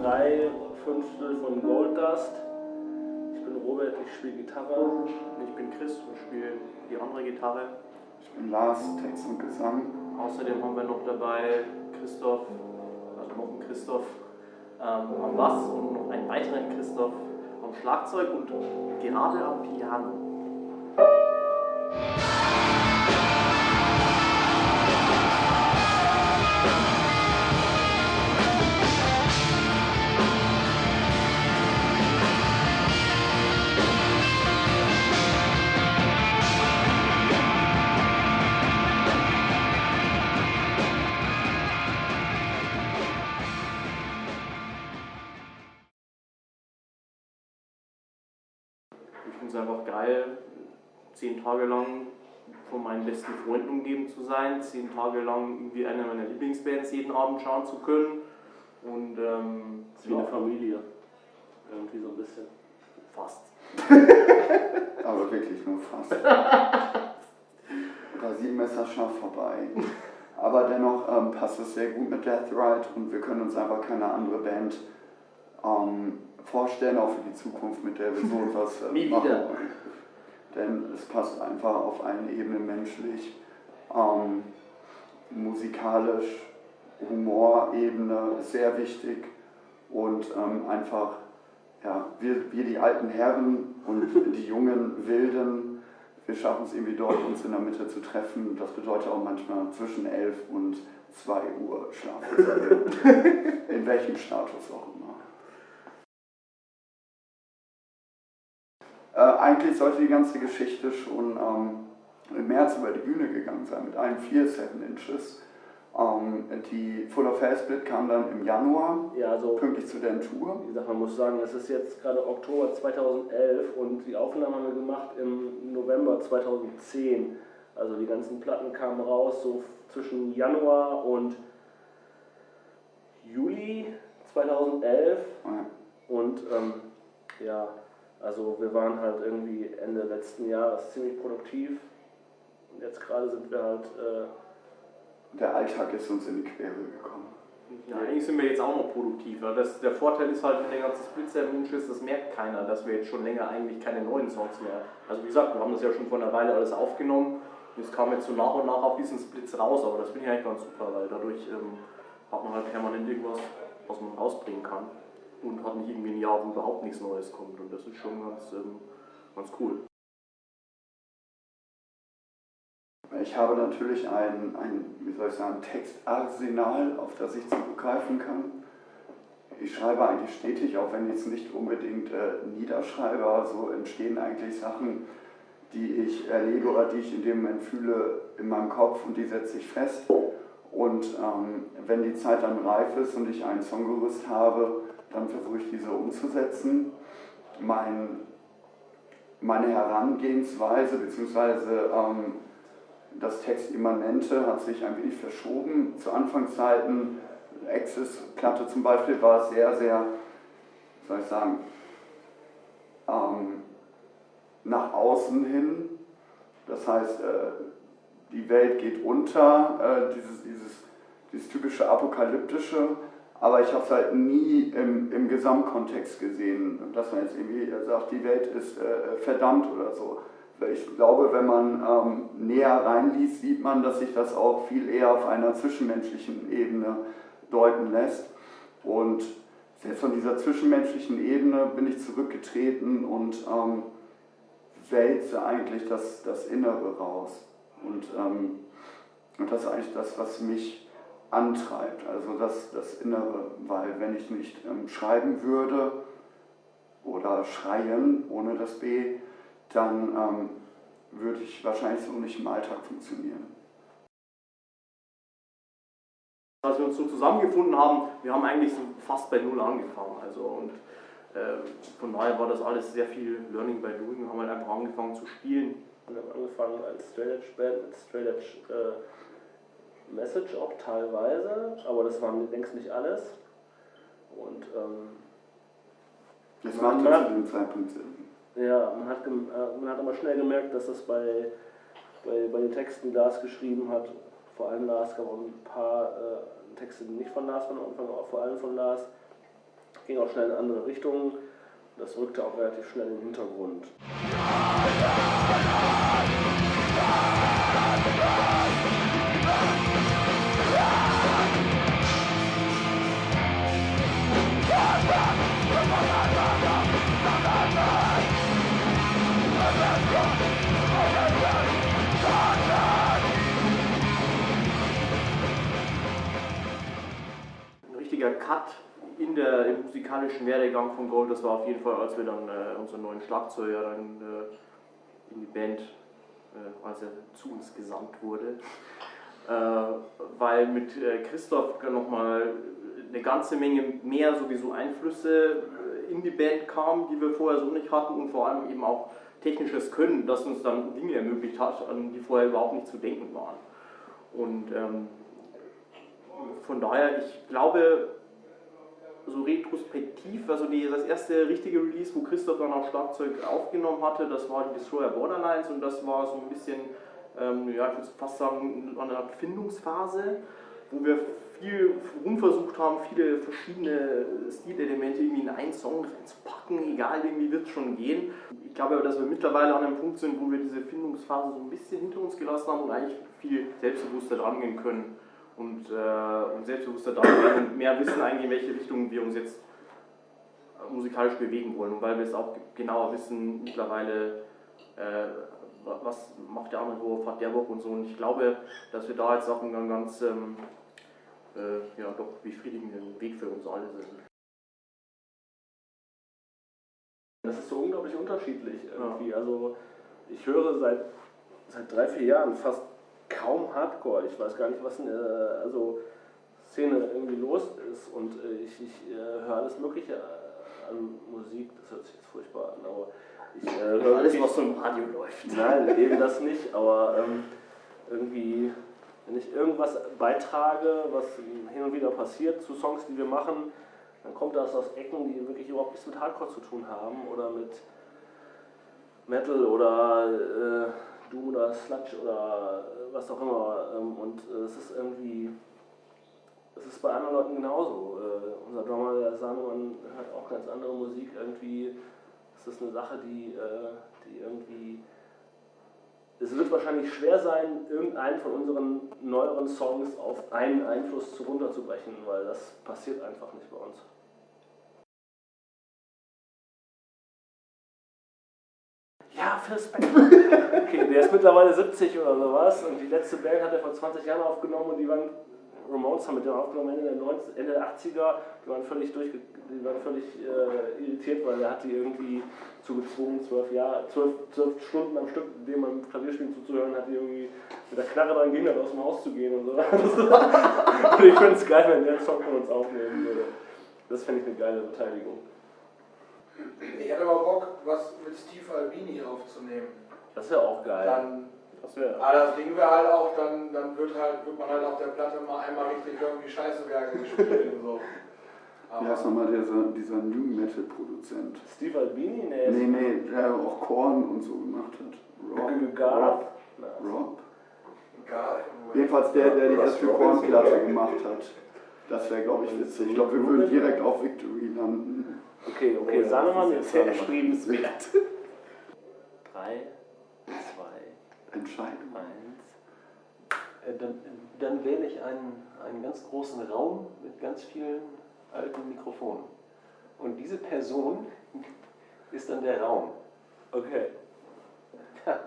3 Fünftel von Goldust. Ich bin Robert, ich spiele Gitarre. Ich bin Chris und spiele die andere Gitarre. Ich bin Lars, Text und Gesang. Außerdem haben wir noch dabei Christoph, also noch einen Christoph am Bass und noch einen weiteren Christoph am Schlagzeug und gerade am Piano. Ich finde es einfach geil, 10 Tage lang von meinen besten Freunden umgeben zu sein, 10 Tage lang irgendwie eine meiner Lieblingsbands jeden Abend schauen zu können. Und Das ist wie eine Familie. Irgendwie so ein bisschen. Fast. Aber wirklich nur fast. Oder 7 Messer scharf vorbei. Aber dennoch passt es sehr gut mit Death Ride und wir können uns einfach keine andere Band vorstellen, auch für die Zukunft, mit der wir so etwas machen wollen. Denn es passt einfach auf allen Ebenen menschlich, musikalisch, Humorebene ist sehr wichtig und einfach, ja, wir die alten Herren und die jungen Wilden, wir schaffen es irgendwie dort, uns in der Mitte zu treffen. Das bedeutet auch manchmal zwischen 11 und 2 Uhr schlafen. In welchem Status auch immer. Eigentlich sollte die ganze Geschichte schon im März über die Bühne gegangen sein, mit allen 4 7 Inches. Die Full of Hell Split kam dann im Januar, Ja, also, pünktlich zu der Tour. wie gesagt, man muss sagen, es ist jetzt gerade Oktober 2011 und die Aufnahmen haben wir gemacht im November 2010. Also die ganzen Platten kamen raus so zwischen Januar und Juli 2011. Ja. Und ja, also wir waren halt irgendwie Ende letzten Jahres ziemlich produktiv. Und jetzt gerade sind wir halt... Der Alltag ist uns in die Quere gekommen. Ja, eigentlich sind wir jetzt auch noch produktiv. Der Vorteil ist halt, wenn der ganze Split sehr wunsch ist, das merkt keiner, dass wir jetzt schon länger eigentlich keine neuen Songs mehr. Also wie gesagt, wir haben das ja schon vor einer Weile alles aufgenommen und es kam jetzt so nach und nach auf diesen Splits raus, aber das finde ich eigentlich ganz super, weil dadurch hat man halt permanent irgendwas, was man rausbringen kann und hat nicht irgendwie ein Jahr, wo überhaupt nichts Neues kommt und das ist schon ganz cool. Ich habe natürlich ein wie soll ich sagen, Textarsenal, auf das ich zurückgreifen kann. Ich schreibe eigentlich stetig, auch wenn ich es nicht unbedingt niederschreibe, also entstehen eigentlich Sachen, die ich erlebe oder die ich in dem Moment fühle in meinem Kopf und die setze ich fest. Und wenn die Zeit dann reif ist und ich ein Songgerüst habe, dann versuche ich diese umzusetzen. Meine Herangehensweise bzw. das Textimmanente hat sich ein wenig verschoben. Zu Anfangszeiten, Axis-Platte zum Beispiel, war es sehr, sehr, wie soll ich sagen, nach außen hin. Das heißt, die Welt geht unter, dieses typische Apokalyptische, aber ich habe es halt nie im Gesamtkontext gesehen, dass man jetzt irgendwie sagt, die Welt ist verdammt oder so. Ich glaube, wenn man näher reinliest, sieht man, dass sich das auch viel eher auf einer zwischenmenschlichen Ebene deuten lässt. Und selbst von dieser zwischenmenschlichen Ebene bin ich zurückgetreten und wälze eigentlich das Innere raus. Und das ist eigentlich das, was mich antreibt, also das Innere. Weil wenn ich nicht schreiben würde oder schreien ohne das B, dann würde ich wahrscheinlich so nicht im Alltag funktionieren. Als wir uns so zusammengefunden haben, wir haben eigentlich so fast bei Null angefangen. Also, und von daher war das alles sehr viel Learning by Doing. Wir haben halt einfach angefangen zu spielen. Wir haben angefangen als Straight Edge Band mit Straight Edge Message auch teilweise, aber das war längst nicht alles. Und Das macht ja zu dem Zeitpunkt Sinn. Ja, man hat aber schnell gemerkt, dass das bei den Texten, die Lars geschrieben hat, vor allem Lars, gab auch ein paar Texte, die nicht von Lars von Anfang, aber vor allem von Lars, ging auch schnell in andere Richtungen. Das rückte auch relativ schnell in den Hintergrund. Ein richtiger Cut im musikalischen Werdegang von Gold, das war auf jeden Fall, als wir dann unseren neuen Schlagzeuger dann in die Band, als er zu uns gesandt wurde. Weil mit Christoph nochmal eine ganze Menge mehr sowieso Einflüsse in die Band kamen, die wir vorher so nicht hatten, und vor allem eben auch technisches Können, das uns dann Dinge ermöglicht hat, an die vorher überhaupt nicht zu denken waren. Und von daher, ich glaube, so retrospektiv, also das erste richtige Release, wo Christoph dann auch Schlagzeug aufgenommen hatte, das war die Destroyer Borderlines, und das war so ein bisschen, ja, ich würde fast sagen, eine Art Findungsphase, wo wir viel rumversucht haben, viele verschiedene Stilelemente irgendwie in einen Song reinzupacken, egal, irgendwie wird es schon gehen. Ich glaube aber, dass wir mittlerweile an einem Punkt sind, wo wir diese Findungsphase so ein bisschen hinter uns gelassen haben und eigentlich viel selbstbewusster dran gehen können. Und selbstbewusster dran gehen und mehr wissen eigentlich, in welche Richtung wir uns jetzt musikalisch bewegen wollen. Und weil wir es auch genauer wissen mittlerweile, was macht der andere Bock, hat der Bock und so. Und ich glaube, dass wir da jetzt auch einen ganz ja, doch befriedigenden Weg für uns alle sind. Das ist so unglaublich unterschiedlich irgendwie. Ja. Also ich höre seit 3-4 Jahren fast kaum Hardcore. Ich weiß gar nicht, was in der Szene irgendwie los ist, und ich höre alles Mögliche an Musik. Das hört sich jetzt furchtbar an, aber ich höre alles, was so im Radio läuft. Nein, eben das nicht, aber irgendwie, wenn ich irgendwas beitrage, was hin und wieder passiert zu Songs, die wir machen, dann kommt das aus Ecken, die wirklich überhaupt nichts mit Hardcore zu tun haben oder mit Metal oder Doom oder Sludge oder was auch immer. Und es ist irgendwie, es ist bei anderen Leuten genauso. Unser Drummer, der Sanemann, hört auch ganz andere Musik. Irgendwie ist das eine Sache, die irgendwie... Es wird wahrscheinlich schwer sein, irgendeinen von unseren neueren Songs auf einen Einfluss runterzubrechen, weil das passiert einfach nicht bei uns. Ja, Phil Spector. Okay, der ist mittlerweile 70 oder sowas, und die letzte Band hat er vor 20 Jahren aufgenommen, und die waren, Ramones haben mit dem aufgenommen Ende der 80er, die waren völlig irritiert, weil er hat die irgendwie zu gezwungen, 12 Stunden am Stück dem am Klavierspielen zuzuhören, hat die irgendwie mit der Knarre dran gehindert, aus dem Haus zu gehen und so. Und ich finde es geil, wenn der einen Song von uns aufnehmen würde. Das fände ich eine geile Beteiligung. Ich hätte aber Bock, was mit Steve Albini aufzunehmen. Das wäre auch geil. Dann, das Ding wäre halt auch, dann wird man halt auf der Platte mal einmal richtig irgendwie Scheißewerke gespielt und so. Wie heißt nochmal dieser New Metal Produzent? Steve Albini? Nee, der auch Korn und so gemacht hat. Rob. Jedenfalls der die erste Korn-Platte gemacht hat. Das wäre, glaube ich, witzig. Ich glaube, wir würden direkt auf Victory landen. Okay, Sanemann ist sehr erstrebenswert. 3, 2, Entscheidung. 1. Dann wähle ich einen ganz großen Raum mit ganz vielen alten Mikrofonen. Und diese Person ist dann der Raum. Okay. Ja.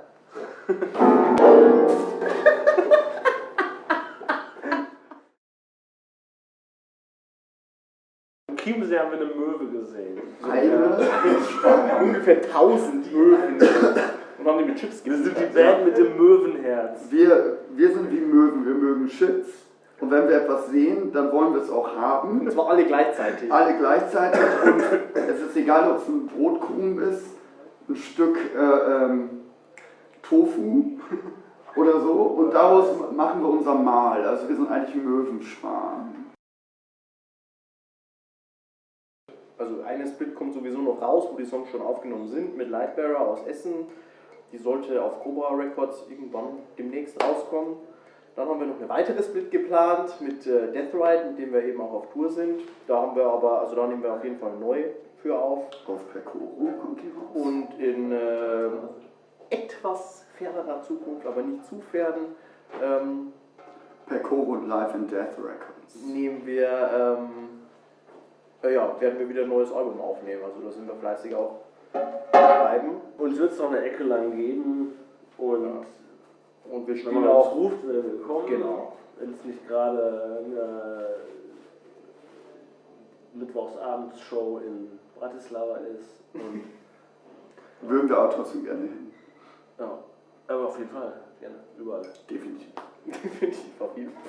Im Chiemsee haben wir eine Möwe gesehen. Ungefähr 1000 Möwen. Und haben die mit Chips Wir sind die Band mit dem Möwenherz. Wir sind wie Möwen, wir mögen Chips. Und wenn wir etwas sehen, dann wollen wir es auch haben. Und zwar alle gleichzeitig. Alle gleichzeitig. Und es ist egal, ob es ein Brotkrumen ist, ein Stück Tofu oder so. Und daraus machen wir unser Mahl. Also wir sind eigentlich Möwenschwarm. Also eine Split kommt sowieso noch raus, wo die Songs schon aufgenommen sind, mit Lightbearer aus Essen. Die sollte auf Cobra Records irgendwann demnächst rauskommen. Dann haben wir noch eine weitere Split geplant mit Death Ride, mit dem wir eben auch auf Tour sind. Da haben wir aber, also da nehmen wir auf jeden Fall neu für auf. Auf Pekoro kommt die raus. Und in etwas fernerer Zukunft, aber nicht zu fern, Pekoro und Life and Death Records. nehmen wir, werden wir wieder ein neues Album aufnehmen. Also da sind wir fleißig auch schreiben. Uns wird es noch eine Ecke lang geben und Und wir wenn spielen man uns auch. ruft, werden wir kommen. Genau. Wenn es nicht gerade eine Mittwochsabendsshow in Bratislava ist. Und Würden wir auch trotzdem gerne hin. ja, aber auf jeden Fall, gerne, überall. Definitiv. Definitiv auf jeden Fall.